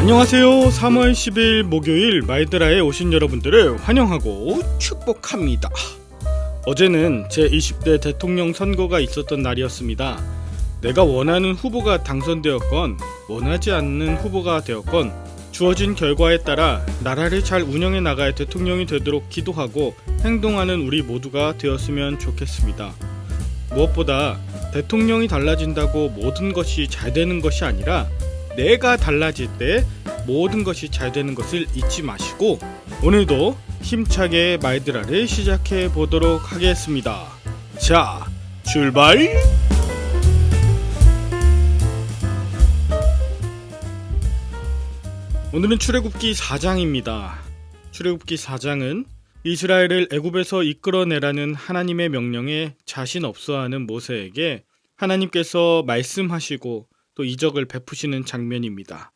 안녕하세요. 3월 10일 목요일 말드라에 오신 여러분들을 환영하고 축복합니다. 어제는 제 20대 대통령 선거가 있었던 날이었습니다. 내가 원하는 후보가 당선되었건 원하지 않는 후보가 되었건 주어진 결과에 따라 나라를 잘 운영해 나갈 대통령이 되도록 기도하고 행동하는 우리 모두가 되었으면 좋겠습니다. 무엇보다 대통령이 달라진다고 모든 것이 잘 되는 것이 아니라 내가 달라질 때 모든 것이 잘 되는 것을 잊지 마시고 오늘도 힘차게 말드라를 시작해 보도록 하겠습니다. 자, 출발! 오늘은 출애굽기 4장입니다. 출애굽기 4장은 이스라엘을 애굽에서 이끌어내라는 하나님의 명령에 자신 없어하는 모세에게 하나님께서 말씀하시고 또 이적을 베푸시는 장면입니다.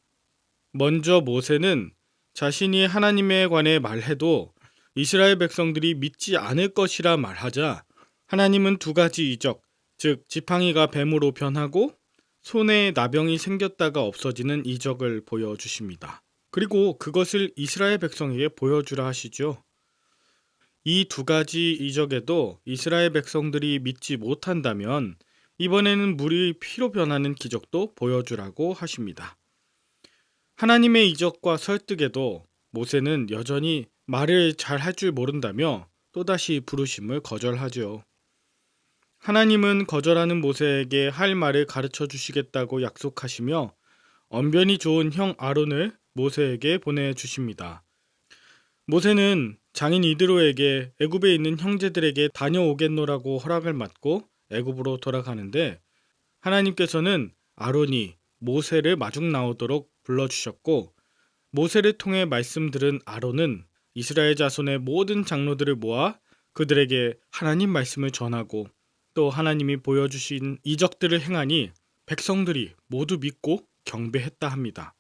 먼저 모세는 자신이 하나님에 관해 말해도 이스라엘 백성들이 믿지 않을 것이라 말하자 하나님은 두 가지 이적, 즉 지팡이가 뱀으로 변하고 손에 나병이 생겼다가 없어지는 이적을 보여주십니다. 그리고 그것을 이스라엘 백성에게 보여주라 하시죠. 이 두 가지 이적에도 이스라엘 백성들이 믿지 못한다면 이번에는 물이 피로 변하는 기적도 보여주라고 하십니다. 하나님의 이적과 설득에도 모세는 여전히 말을 잘 할 줄 모른다며 또다시 부르심을 거절하죠. 하나님은 거절하는 모세에게 할 말을 가르쳐 주시겠다고 약속하시며 언변이 좋은 형 아론을 모세에게 보내주십니다. 모세는 장인 이드로에게 애굽에 있는 형제들에게 다녀오겠노라고 허락을 받고 애굽으로 돌아가는데 하나님께서는 아론이 모세를 마중 나오도록 불러주셨고 모세를 통해 말씀 들은 아론은 이스라엘 자손의 모든 장로들을 모아 그들에게 하나님 말씀을 전하고 또 하나님이 보여주신 이적들을 행하니 백성들이 모두 믿고 경배했다 합니다.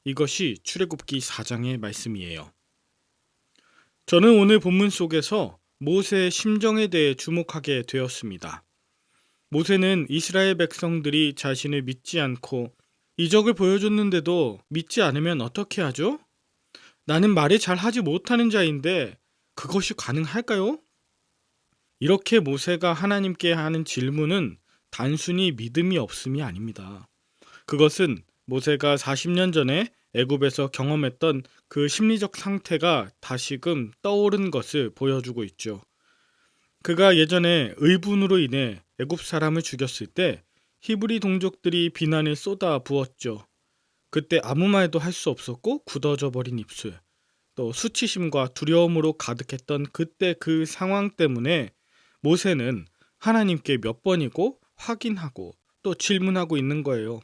이것이 출애굽기 4장의 말씀이에요. 저는 오늘 본문 속에서 모세의 심정에 대해 주목하게 되었습니다. 모세는 이스라엘 백성들이 자신을 믿지 않고 이적을 보여줬는데도 믿지 않으면 어떻게 하죠? 나는 말을 잘 하지 못하는 자인데 그것이 가능할까요? 이렇게 모세가 하나님께 하는 질문은 단순히 믿음이 없음이 아닙니다. 그것은 모세가 40년 전에 애굽에서 경험했던 그 심리적 상태가 다시금 떠오른 것을 보여주고 있죠. 그가 예전에 의분으로 인해 애굽 사람을 죽였을 때 히브리 동족들이 비난을 쏟아 부었죠. 그때 아무 말도 할 수 없었고 굳어져 버린 입술, 또 수치심과 두려움으로 가득했던 그때 그 상황 때문에 모세는 하나님께 몇 번이고 확인하고 또 질문하고 있는 거예요.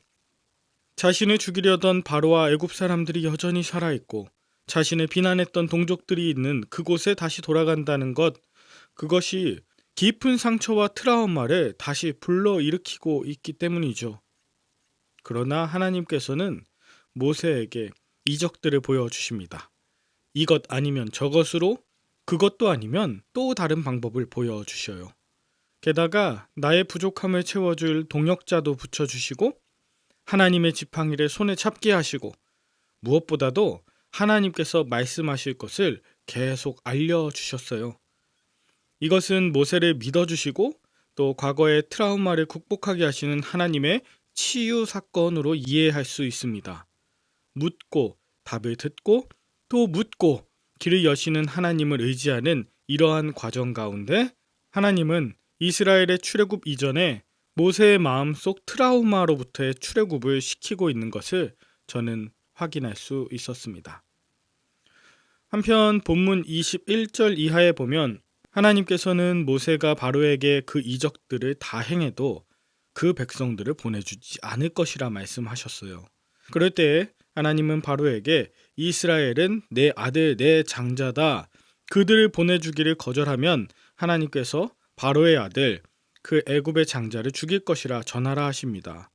자신을 죽이려던 바로와 애굽 사람들이 여전히 살아있고 자신을 비난했던 동족들이 있는 그곳에 다시 돌아간다는 것, 그것이 깊은 상처와 트라우마를 다시 불러일으키고 있기 때문이죠. 그러나 하나님께서는 모세에게 이적들을 보여주십니다. 이것 아니면 저것으로, 그것도 아니면 또 다른 방법을 보여주셔요. 게다가 나의 부족함을 채워줄 동역자도 붙여주시고 하나님의 지팡이를 손에 잡게 하시고 무엇보다도 하나님께서 말씀하실 것을 계속 알려주셨어요. 이것은 모세를 믿어주시고 또 과거의 트라우마를 극복하게 하시는 하나님의 치유 사건으로 이해할 수 있습니다. 묻고 답을 듣고 또 묻고 길을 여시는 하나님을 의지하는 이러한 과정 가운데 하나님은 이스라엘의 출애굽 이전에 모세의 마음속 트라우마로부터의 출애굽을 시키고 있는 것을 저는 확인할 수 있었습니다. 한편 본문 21절 이하에 보면 하나님께서는 모세가 바로에게 그 이적들을 다 행해도 그 백성들을 보내주지 않을 것이라 말씀하셨어요. 그럴 때 하나님은 바로에게 이스라엘은 내 아들 내 장자다. 그들을 보내주기를 거절하면 하나님께서 바로의 아들 그 애굽의 장자를 죽일 것이라 전하라 하십니다.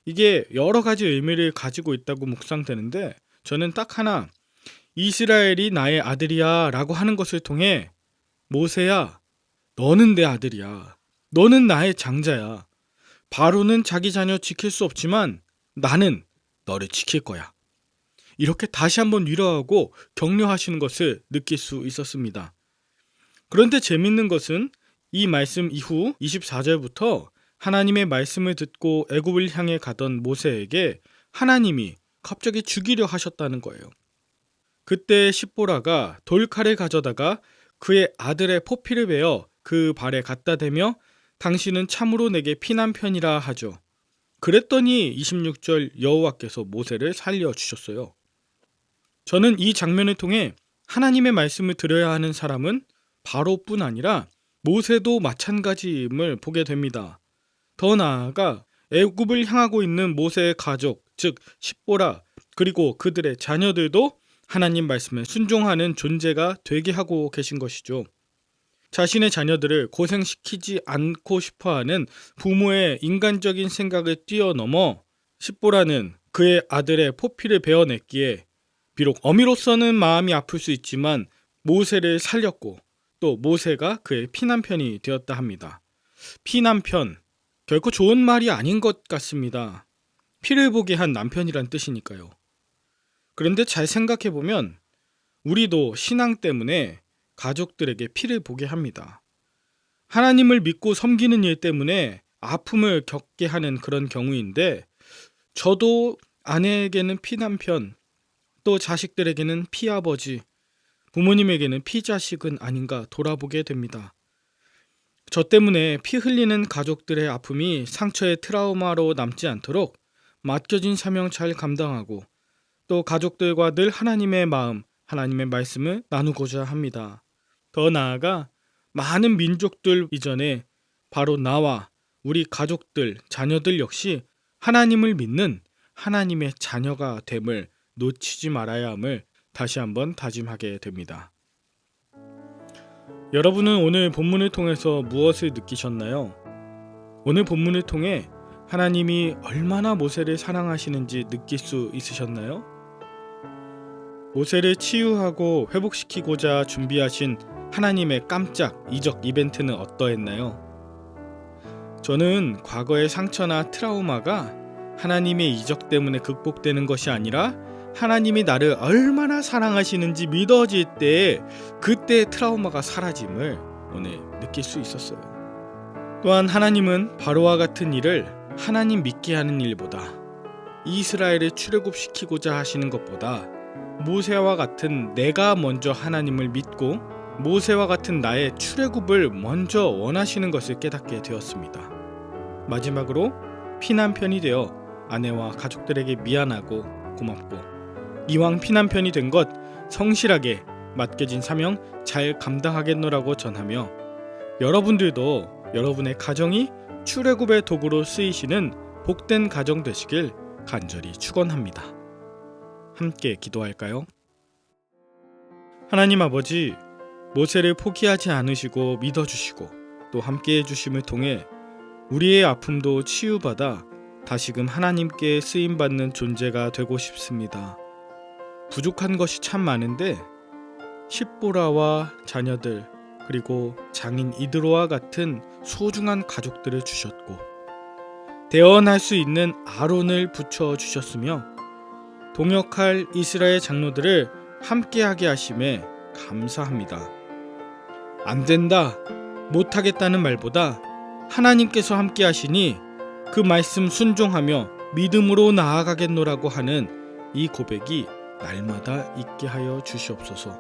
이게 여러 가지 의미를 가지고 있다고 묵상되는데 저는 딱 하나, 이스라엘이 나의 아들이야 라고 하는 것을 통해 모세야, 너는 내 아들이야. 너는 나의 장자야. 바로는 자기 자녀 지킬 수 없지만 나는 너를 지킬 거야. 이렇게 다시 한번 위로하고 격려하시는 것을 느낄 수 있었습니다. 그런데 재밌는 것은 이 말씀 이후 24절부터 하나님의 말씀을 듣고 애굽을 향해 가던 모세에게 하나님이 갑자기 죽이려 하셨다는 거예요. 그때 십보라가 돌칼을 가져다가 그의 아들의 포피를 베어 그 발에 갖다 대며 당신은 참으로 내게 피난편이라 하죠. 그랬더니 26절 여호와께서 모세를 살려주셨어요. 저는 이 장면을 통해 하나님의 말씀을 들어야 하는 사람은 바로뿐 아니라 모세도 마찬가지임을 보게 됩니다. 더 나아가 애굽을 향하고 있는 모세의 가족, 즉 십보라 그리고 그들의 자녀들도 하나님 말씀에 순종하는 존재가 되게 하고 계신 것이죠. 자신의 자녀들을 고생시키지 않고 싶어하는 부모의 인간적인 생각을 뛰어넘어 십보라는 그의 아들의 포피를 베어냈기에 비록 어미로서는 마음이 아플 수 있지만 모세를 살렸고 또 모세가 그의 피난편이 되었다 합니다. 피난편, 결코 좋은 말이 아닌 것 같습니다. 피를 보게 한 남편이란 뜻이니까요. 그런데 잘 생각해보면 우리도 신앙 때문에 가족들에게 피를 보게 합니다. 하나님을 믿고 섬기는 일 때문에 아픔을 겪게 하는 그런 경우인데 저도 아내에게는 피남편, 또 자식들에게는 피아버지, 부모님에게는 피자식은 아닌가 돌아보게 됩니다. 저 때문에 피 흘리는 가족들의 아픔이 상처의 트라우마로 남지 않도록 맡겨진 사명 잘 감당하고 또 가족들과 늘 하나님의 마음, 하나님의 말씀을 나누고자 합니다. 더 나아가 많은 민족들 이전에 바로 나와 우리 가족들, 자녀들 역시 하나님을 믿는 하나님의 자녀가 됨을 놓치지 말아야 함을 다시 한번 다짐하게 됩니다. 여러분은 오늘 본문을 통해서 무엇을 느끼셨나요? 오늘 본문을 통해 하나님이 얼마나 모세를 사랑하시는지 느낄 수 있으셨나요? 모세를 치유하고 회복시키고자 준비하신 하나님의 깜짝 이적 이벤트는 어떠했나요? 저는 과거의 상처나 트라우마가 하나님의 이적 때문에 극복되는 것이 아니라 하나님이 나를 얼마나 사랑하시는지 믿어질 때 그때 트라우마가 사라짐을 오늘 느낄 수 있었어요. 또한 하나님은 바로와 같은 일을 하나님 믿게 하는 일보다 이스라엘을 출애굽시키고자 하시는 것보다 모세와 같은 내가 먼저 하나님을 믿고 모세와 같은 나의 출애굽을 먼저 원하시는 것을 깨닫게 되었습니다. 마지막으로 피난편이 되어 아내와 가족들에게 미안하고 고맙고 이왕 피난편이 된 것 성실하게 맡겨진 사명 잘 감당하겠노라고 전하며 여러분들도 여러분의 가정이 출애굽의 도구로 쓰이시는 복된 가정 되시길 간절히 축원합니다. 함께 기도할까요? 하나님 아버지, 모세를 포기하지 않으시고 믿어주시고 또 함께 해주심을 통해 우리의 아픔도 치유받아 다시금 하나님께 쓰임받는 존재가 되고 싶습니다. 부족한 것이 참 많은데 십보라와 자녀들 그리고 장인 이드로와 같은 소중한 가족들을 주셨고 대언할 수 있는 아론을 붙여주셨으며 동역할 이스라엘 장로들을 함께하게 하심에 감사합니다. 안 된다, 못하겠다는 말보다 하나님께서 함께 하시니 그 말씀 순종하며 믿음으로 나아가겠노라고 하는 이 고백이 날마다 있게 하여 주시옵소서.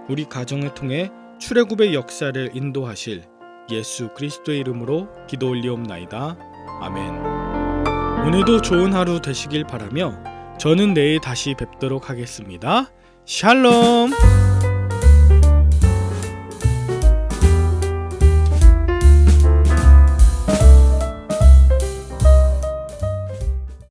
우리 가정을 통해 출애굽의 역사를 인도하실 예수 그리스도의 이름으로 기도 올리옵나이다. 아멘. 오늘도 좋은 하루 되시길 바라며 저는 내일 다시 뵙도록 하겠습니다. 샬롬.